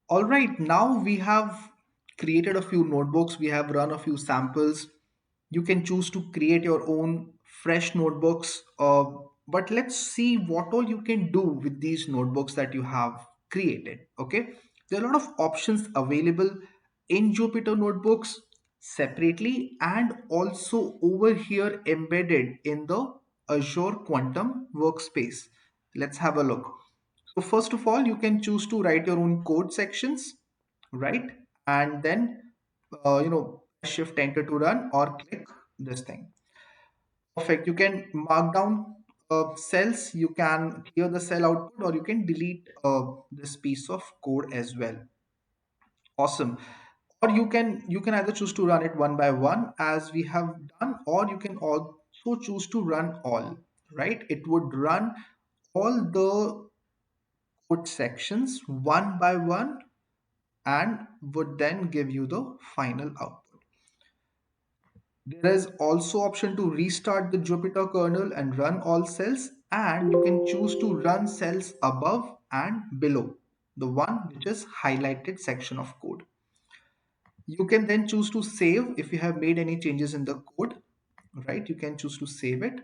All right, now we have created a few notebooks, we have run a few samples. You can choose to create your own fresh notebooks, but let's see what all you can do with these notebooks that you have created. Okay, there are a lot of options available in Jupyter notebooks separately and also over here embedded in the Azure Quantum workspace. Let's have a look. So first of all, you can choose to write your own code sections, right? And then, shift enter to run or click this thing. Perfect. You can mark down cells, you can clear the cell output, or you can delete this piece of code as well. Awesome. Or you can either choose to run it one by one as we have done, or you can also choose to run all, right? It would run all the code sections one by one and would then give you the final output. There is also option to restart the Jupyter kernel and run all cells, and you can choose to run cells above and below the one which is highlighted section of code. You can then choose to save if you have made any changes in the code, right? You can choose to save it.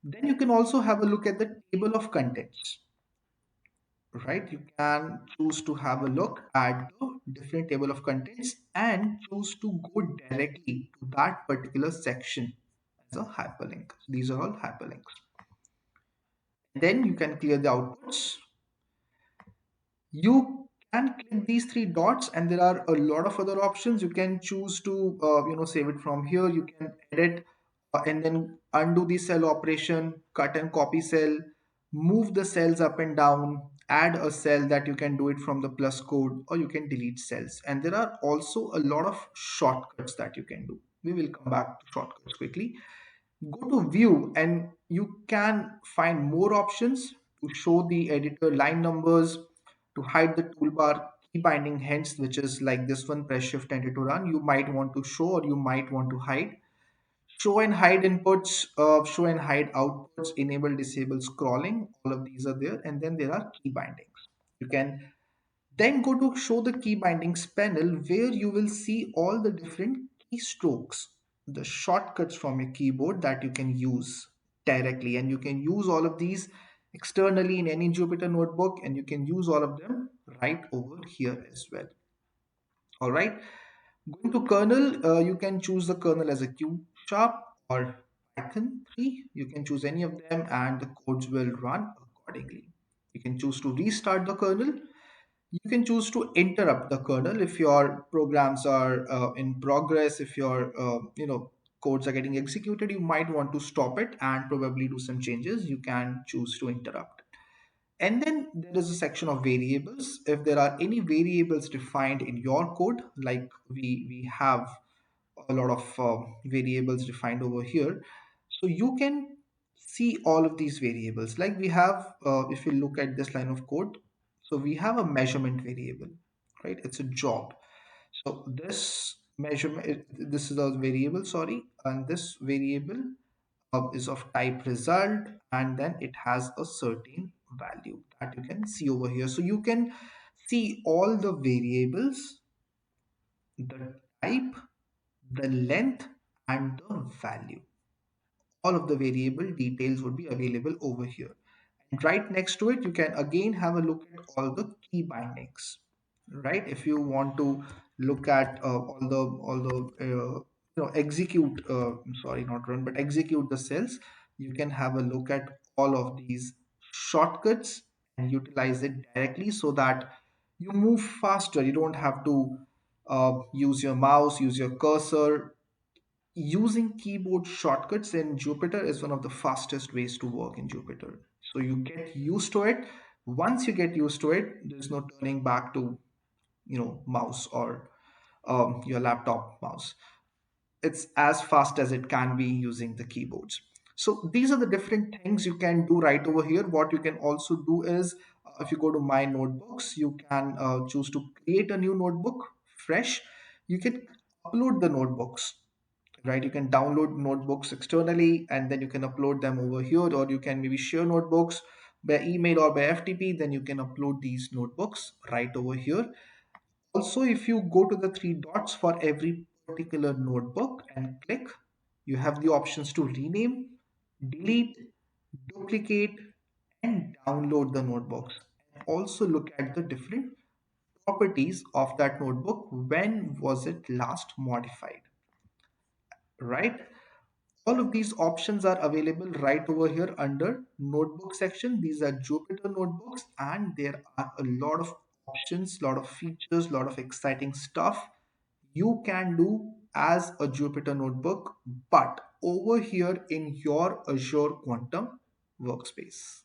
Then you can also have a look at the table of contents, right? You can choose to have a look at the different table of contents and choose to go directly to that particular section as a hyperlink. These are all hyperlinks. Then you can clear the outputs. You can click these three dots and there are a lot of other options. You can choose to save it from here. You can edit and then undo the cell operation, cut and copy cell, move the cells up and down, add a cell that you can do it from the plus code, or you can delete cells. And there are also a lot of shortcuts that you can do. We will come back to shortcuts quickly. Go to view and you can find more options to show the editor line numbers, to hide the toolbar key binding hence, which is like this one, press shift enter to run. You might want to show or you might want to hide. Show and hide inputs, show and hide outputs, enable, disable scrolling. All of these are there. And then there are key bindings. You can then go to show the key bindings panel where you will see all the different keystrokes, the shortcuts from your keyboard that you can use directly. And you can use all of these externally in any Jupyter notebook, and you can use all of them right over here as well. All right. Going to kernel, you can choose the kernel as a Q sharp or Python 3. You can choose any of them and the codes will run accordingly. You can choose to restart the kernel. You can choose to interrupt the kernel if your programs are in progress. If your codes are getting executed, you might want to stop it and probably do some changes. You can choose to interrupt. And then there is a section of variables. If there are any variables defined in your code, like we have a lot of variables defined over here, so you can see all of these variables. Like we have, if you look at this line of code, so we have a measurement variable, right? It's a job. So this measurement, this is a variable, sorry, and this variable is of type result, and then it has a certain value that you can see over here. So you can see all the variables, the type, the length, and the value. All of the variable details would be available over here. And right next to it, you can again have a look at all the key bindings, right? If you want to look at execute, sorry, not run, but execute the cells, you can have a look at all of these shortcuts and utilize it directly so that you move faster. You don't have to use your mouse, use your cursor. Using keyboard shortcuts in Jupyter is one of the fastest ways to work in Jupyter. So you get used to it. Once you get used to it, there's no turning back to mouse or your laptop mouse. It's as fast as it can be using the keyboards. So these are the different things you can do right over here. What you can also do is, if you go to my notebooks, you can choose to create a new notebook fresh. You can upload the notebooks, right? You can download notebooks externally and then you can upload them over here, or you can maybe share notebooks by email or by FTP. Then you can upload these notebooks right over here. Also, if you go to the three dots for every particular notebook and click, you have the options to rename, delete, duplicate, and download the notebooks. And also look at the different properties of that notebook. When was it last modified? Right? All of these options are available right over here under notebook section. These are Jupyter notebooks, and there are a lot of options, lot of features, lot of exciting stuff you can do as a Jupyter notebook, but over here in your Azure Quantum workspace.